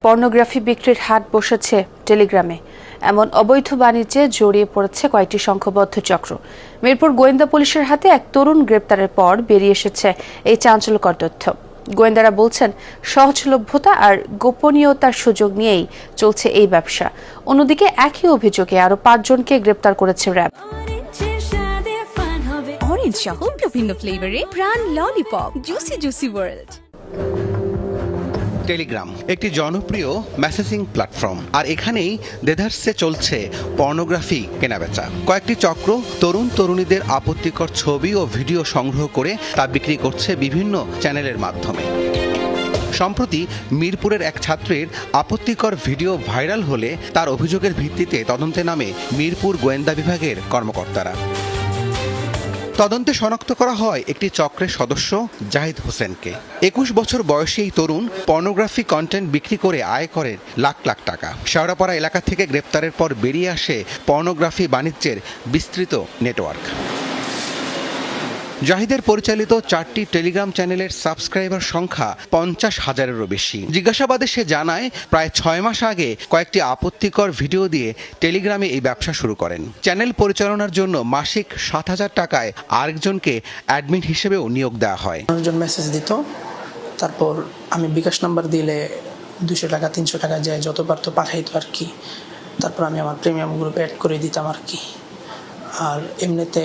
Pornography বিক্রির হাট বসেছে টেলিগ্রামে। এমন অবৈধ বাণিজ্যে জড়িয়ে পড়েছে কয়েকটি সংঘবদ্ধ চক্র। মিরপুর গোয়েন্দা পুলিশের হাতে এক তরুণ গ্রেপ্তারের পর বেরিয়ে এসেছে এই চাঞ্চল্যকর তথ্য। গোয়েন্দারা বলছেন, সহজলভ্যতা আর গোপনীয়তার সুযোগ নিয়েই চলছে এই ব্যবসা। অন্যদিকে একই অভিযোগে আরও 5 জনকে গ্রেপ্তার করেছে র্যাব। অরেঞ্জ সহ বিভিন্ন ফ্লেভারে প্রাণ lollipop, juicy juicy world. Telegram একটি জনপ্রিয় মেসেজিং প্ল্যাটফর্ম, আর এখানেই দেদারসে চলছে পর্নোগ্রাফি কেনাবেচা। কয়েকটি চক্র তরুণ তরুণীদের আপত্তিকর ছবি ও ভিডিও সংগ্রহ করে তা বিক্রি করছে বিভিন্ন চ্যানেলের মাধ্যমে। সম্প্রতি মিরপুরের এক ছাত্রের আপত্তিকর ভিডিও ভাইরাল হলে তার অভিযোগের ভিত্তিতে তদন্তে নামে মিরপুর গোয়েন্দা বিভাগের কর্মকর্তারা। তদন্তে শনাক্ত করা হয় একটি চক্রের সদস্য জাহিদ হোসেনকে। 21 বছর বয়সী এই তরুণ পর্নোগ্রাফি কন্টেন্ট বিক্রি করে আয় করেন লাখ লাখ টাকা। শেওড়াপাড়া এলাকা থেকে গ্রেপ্তারের পর বেরিয়ে আসে পর্নোগ্রাফি বাণিজ্যের বিস্তৃত নেটওয়ার্ক। জাহিদের পরিচালিত 4টি টেলিগ্রাম চ্যানেলের সাবস্ক্রাইবার সংখ্যা 50,000-এরও বেশি। জিজ্ঞাসাবাদে সে জানায়, প্রায় 6 মাস আগে কয়েকটি আপত্তিকর ভিডিও দিয়ে টেলিগ্রামে এই ব্যবসা শুরু করেন। চ্যানেল পরিচালনার জন্য মাসিক 7,000 টাকায় আরেকজনকে অ্যাডমিন হিসেবেও নিয়োগ দেওয়া হয়। মানুষজন মেসেজ দিত, তারপর আমি বিকাশ নাম্বার দিলে 200 টাকা 300 টাকা যায় যত পারতো পাঠাইতো আর কি। তারপর আমি আমার প্রিমিয়াম গ্রুপে অ্যাড করে দিতাম আর কি। আর এমনিতে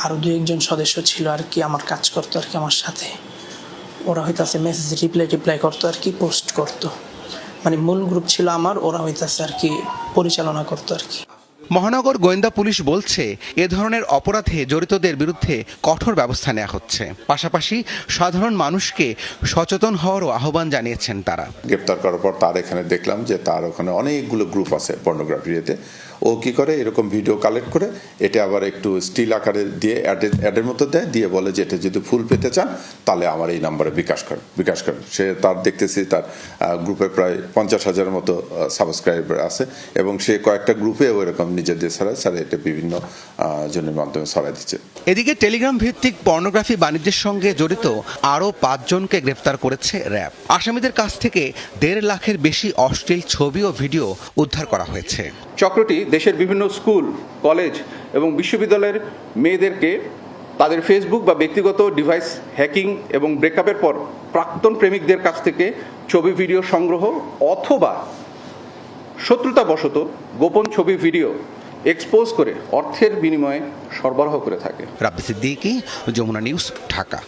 আরও 2-1 সদস্য ছিল আর কি, আমার কাজ করতো আর কি আমার সাথে। ওরা হইতাছে মেসেজ রিপ্লাই করতো আর কি, পোস্ট করতো। মানে মূল গ্রুপ ছিল আমার, ওরা হইতাছে আর কি পরিচালনা করতো আর কি। মহানগর গোয়েন্দা পুলিশ বলছে, এ ধরনের অপরাধে জড়িতদের বিরুদ্ধে কঠোর ব্যবস্থা নেওয়া হচ্ছে। পাশাপাশি সাধারণ মানুষকে সচেতন হওয়ারও আহ্বান জানিয়েছেন তারা। গ্রেপ্তার করার পর তার এখানে দেখলাম যে তার ওখানে অনেকগুলো গ্রুপ আছে পর্নোগ্রাফিতে। ও কি করে, এরকম ভিডিও কালেক্ট করে এটা আবার একটু স্টিল আকারে দিয়ে অ্যাডের মতো দেয়, দিয়ে বলে যে এটা যদি ফুল পেতে চান তাহলে আমার এই নাম্বারে বিকাশ করেন। সে তার দেখতেছি তার গ্রুপে প্রায় 50,000-এর মতো সাবস্ক্রাইবার আছে, এবং সে কয়েকটা গ্রুপেও এরকম নিজেদের ছাড়া এটা বিভিন্ন জনের মাধ্যমে ছড়াই দিচ্ছে। এদিকে টেলিগ্রাম ভিত্তিক পর্নোগ্রাফি বাণিজ্যের সঙ্গে জড়িত আরও 5 জনকে গ্রেপ্তার করেছে র্যাব। আসামিদের কাছ থেকে 1.5 লাখের বেশি অশ্লীল ছবি ও ভিডিও উদ্ধার করা হয়েছে। চক্রটি দেশের বিভিন্ন স্কুল, কলেজ এবং বিশ্ববিদ্যালয়ের মেয়েদেরকে তাদের ফেসবুক বা ব্যক্তিগত ডিভাইস হ্যাকিং এবং ব্রেকআপের পর প্রাক্তন প্রেমিকদের কাছ থেকে ছবি ভিডিও সংগ্রহ অথবা শত্রুতাবশত গোপন ছবি ভিডিও এক্সপোজ করে অর্থের বিনিময়ে সরবরাহ করে থাকে। রাব্বি সিদ্দিকী, যমুনা নিউজ, ঢাকা।